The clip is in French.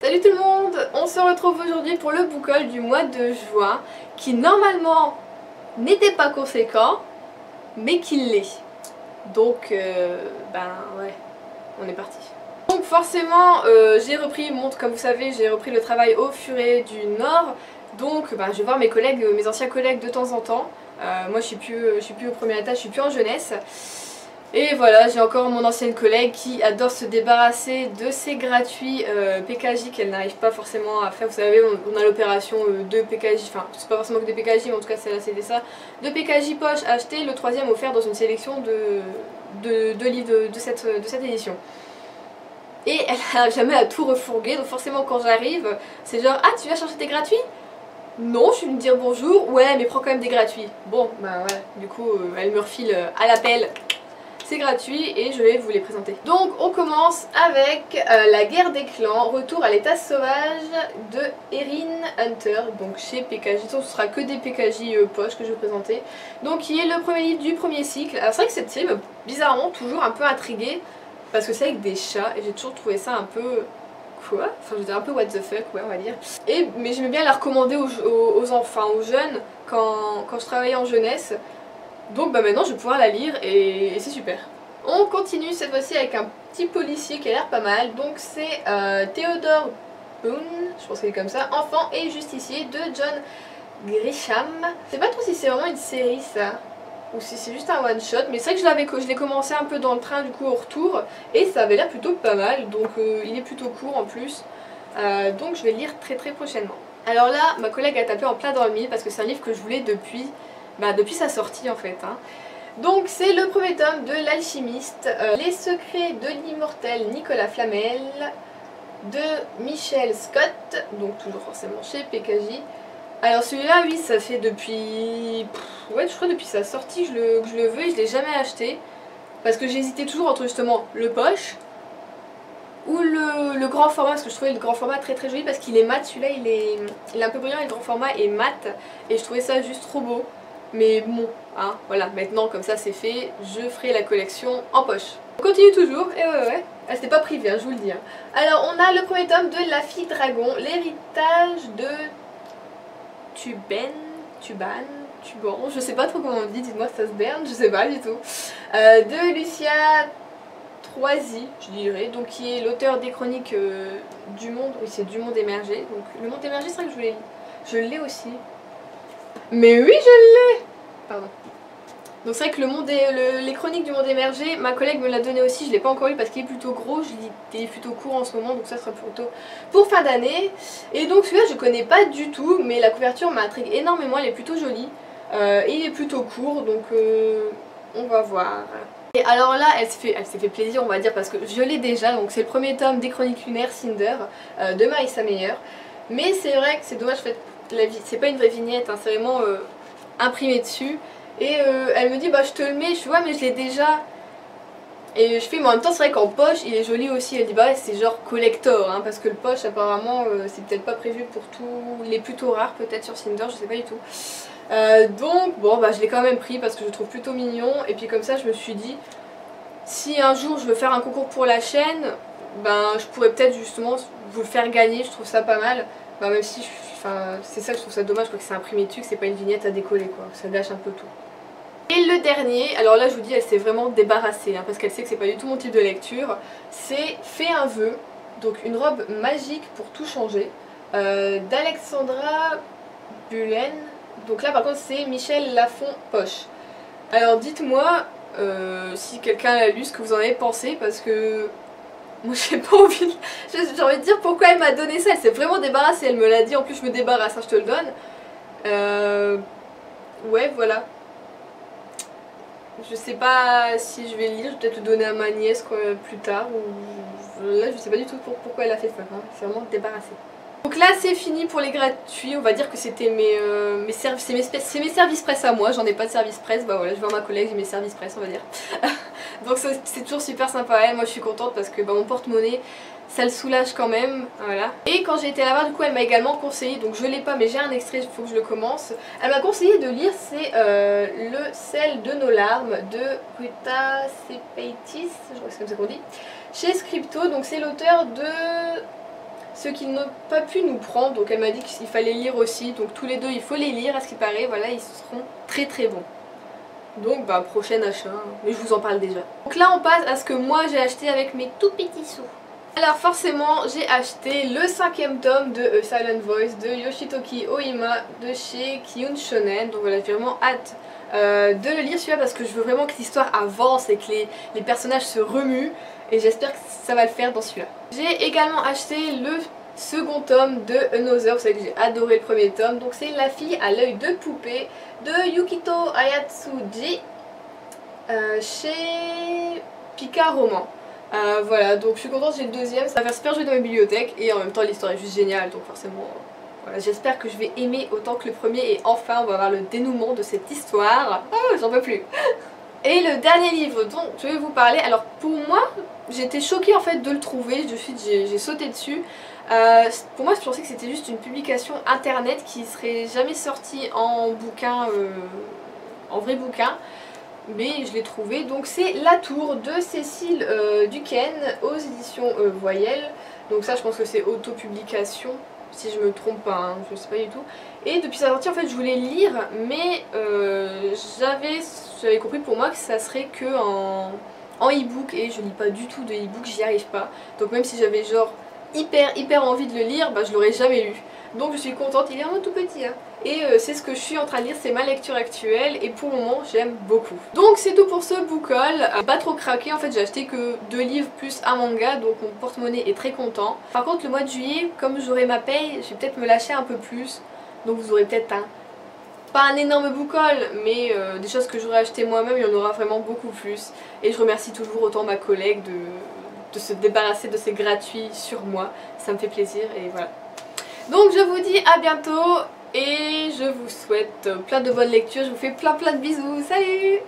Salut tout le monde, on se retrouve aujourd'hui pour le book haul du mois de juin qui normalement n'était pas conséquent mais qui l'est. Donc ouais, on est parti. Donc forcément j'ai repris, comme vous savez, j'ai repris le travail au Furet du Nord. Donc je vais voir mes collègues, mes anciens collègues de temps en temps. Moi je suis plus au premier étage, je suis plus en jeunesse. Et voilà, j'ai encore mon ancienne collègue qui adore se débarrasser de ses gratuits PKJ qu'elle n'arrive pas forcément à faire. Vous savez, on a l'opération de PKJ, enfin c'est pas forcément que des PKJ, mais en tout cas celle-là c'était ça. De PKJ poche acheté, le troisième offert dans une sélection de livres de cette édition. Et elle n'a jamais à tout refourguer, donc forcément quand j'arrive, c'est genre ah tu viens chercher tes gratuits? Non, je vais lui dire bonjour, ouais mais prends quand même des gratuits. Bon bah ouais, du coup elle me refile à l'appel. C'est gratuit et je vais vous les présenter. Donc on commence avec la guerre des clans, retour à l'état sauvage de Erin Hunter, donc chez PKJ. Ce sera que des PKJ poche que je vais présenter. Donc qui est le premier livre du premier cycle. Alors c'est vrai que cette série m'a bizarrement toujours un peu intriguée parce que c'est avec des chats et j'ai toujours trouvé ça un peu... quoi? Enfin je veux dire un peu what the fuck, ouais on va dire. Mais j'aimais bien la recommander aux enfants, aux jeunes quand je travaillais en jeunesse. Donc maintenant je vais pouvoir la lire et c'est super. On continue cette fois-ci avec un petit policier qui a l'air pas mal. Donc c'est Theodore Boone, je pense qu'il est comme ça, enfant et justicier de John Grisham. Je sais pas trop si c'est vraiment une série ça, ou si c'est juste un one shot, mais c'est vrai que je l'ai commencé un peu dans le train du coup au retour, et ça avait l'air plutôt pas mal, donc il est plutôt court en plus. Donc je vais le lire très prochainement. Alors là, ma collègue a tapé en plein dans le mille parce que c'est un livre que je voulais depuis sa sortie en fait. Donc c'est le premier tome de l'alchimiste, Les secrets de l'immortel Nicolas Flamel de Michel Scott, donc toujours forcément chez PKJ. Alors celui-là, oui, ça fait depuis... ouais, je crois depuis sa sortie que je le veux et je l'ai jamais acheté. Parce que j'hésitais toujours entre justement le poche ou le grand format, parce que je trouvais le grand format très joli parce qu'il est mat, celui-là il est un peu brillant et le grand format est mat et je trouvais ça juste trop beau. Mais bon, voilà, maintenant comme ça c'est fait, je ferai la collection en poche. On continue toujours, et ouais, c'était pas privé, je vous le dis. Alors on a le premier tome de La Fille Dragon, l'héritage de Tuban, je sais pas trop comment on dit, dites-moi si ça se berne, je sais pas du tout. De Lucia Troisi, je dirais, donc qui est l'auteur des chroniques du monde, oui c'est du monde émergé, donc le monde émergé c'est vrai que je l'ai aussi. Mais oui, je l'ai! Pardon. Donc c'est vrai que les chroniques du monde émergé, ma collègue me l'a donné aussi, je l'ai pas encore lu parce qu'il est plutôt gros, il est plutôt court en ce moment, donc ça sera plutôt pour fin d'année. Et donc celui-là je connais pas du tout, mais la couverture m'intrigue énormément, elle est plutôt jolie. Et il est plutôt court, donc on va voir. Et alors là, elle s'est fait plaisir on va dire parce que je l'ai déjà, donc c'est le premier tome des chroniques lunaires Cinder de Marissa Meyer. Mais c'est vrai que c'est dommage, en fait, c'est pas une vraie vignette, c'est vraiment imprimé dessus. Et elle me dit bah je te le mets, je vois mais je l'ai déjà. Et je fais mais en même temps c'est vrai qu'en poche il est joli aussi. Elle dit bah ouais, c'est genre collector parce que le poche apparemment c'est peut-être pas prévu pour tout. Il est plutôt rare peut-être sur Cinder, je sais pas du tout. Donc bon je l'ai quand même pris parce que je le trouve plutôt mignon. Et puis comme ça je me suis dit si un jour je veux faire un concours pour la chaîne, je pourrais peut-être justement vous le faire gagner, je trouve ça pas mal. Même si c'est ça que je trouve ça dommage, que c'est imprimé dessus, que c'est pas une vignette à décoller quoi, ça gâche un peu tout. Et le dernier, alors là je vous dis elle s'est vraiment débarrassée parce qu'elle sait que c'est pas du tout mon type de lecture, c'est Fais un vœu, donc une robe magique pour tout changer, d'Alexandra Bullen. Donc là par contre c'est Michel Lafon Poche. Alors dites-moi si quelqu'un l'a lu ce que vous en avez pensé parce que... moi j'ai pas envie, j'ai envie de dire pourquoi elle m'a donné ça, elle s'est vraiment débarrassée, elle me l'a dit, en plus je me débarrasse, je te le donne. Ouais voilà. Je sais pas si je vais le lire, je vais peut-être le donner à ma nièce quoi, plus tard, ou là je sais pas du tout pourquoi elle a fait ça, c'est vraiment débarrassée. Donc là c'est fini pour les gratuits, on va dire que c'était mes services presse à moi, j'en ai pas de service presse, voilà je vais voir ma collègue, j'ai mes services presse on va dire. Donc c'est toujours super sympa à elle, moi je suis contente parce que mon porte-monnaie ça le soulage quand même, voilà. Et quand j'ai été là-bas du coup elle m'a également conseillé, donc je l'ai pas mais j'ai un extrait, il faut que je le commence. Elle m'a conseillé de lire, c'est Le sel de nos larmes de Ruta Sepaitis, je crois que c'est comme ça qu'on dit, chez Scripto, donc c'est l'auteur de ceux qui n'ont pas pu nous prendre, donc elle m'a dit qu'il fallait lire aussi, donc tous les deux il faut les lire à ce qui paraît, voilà, ils seront très très bons. Donc bah prochain achat, mais je vous en parle déjà. Donc là on passe à ce que moi j'ai acheté avec mes tout petits sous. Alors forcément j'ai acheté le 5e tome de A Silent Voice de Yoshitoki Oima de chez Kiyun Shonen. Donc voilà, j'ai vraiment hâte de le lire celui-là parce que je veux vraiment que l'histoire avance et que les personnages se remuent. Et j'espère que ça va le faire dans celui-là. J'ai également acheté le second tome de Another, vous savez que j'ai adoré le premier tome. Donc c'est La fille à l'œil de poupée de Yukito Ayatsuji chez Pika Roman. Voilà, donc je suis contente, j'ai le deuxième, ça va faire super jouer dans ma bibliothèque et en même temps l'histoire est juste géniale, donc forcément voilà, j'espère que je vais aimer autant que le premier et enfin on va avoir le dénouement de cette histoire. Oh, j'en peux plus. Et le dernier livre dont je vais vous parler, alors pour moi j'étais choquée en fait de le trouver, de suite j'ai sauté dessus. Pour moi je pensais que c'était juste une publication internet qui serait jamais sortie en bouquin, en vrai bouquin. Mais je l'ai trouvé, donc c'est La Tour de Cécile Duquesne aux éditions Voyelle. Donc ça je pense que c'est autopublication si je me trompe pas, hein, je sais pas du tout. Et depuis sa sortie en fait je voulais lire mais j'avais compris pour moi que ça serait que en e-book et je lis pas du tout de e-book, j'y arrive pas. Donc même si j'avais genre hyper envie de le lire, bah je l'aurais jamais lu. Donc je suis contente, il est vraiment tout petit hein. Et c'est ce que je suis en train de lire, c'est ma lecture actuelle et pour le moment j'aime beaucoup. Donc c'est tout pour ce book haul, pas trop craqué, en fait j'ai acheté que 2 livres plus un manga donc mon porte-monnaie est très content. Par contre le mois de juillet, comme j'aurai ma paye, je vais peut-être me lâcher un peu plus. Donc vous aurez peut-être pas un énorme book haul, mais des choses que j'aurais acheté moi-même, il y en aura vraiment beaucoup plus. Et je remercie toujours autant ma collègue de se débarrasser de ces gratuits sur moi, ça me fait plaisir et voilà. Donc je vous dis à bientôt et je vous souhaite plein de bonnes lectures, je vous fais plein de bisous, salut!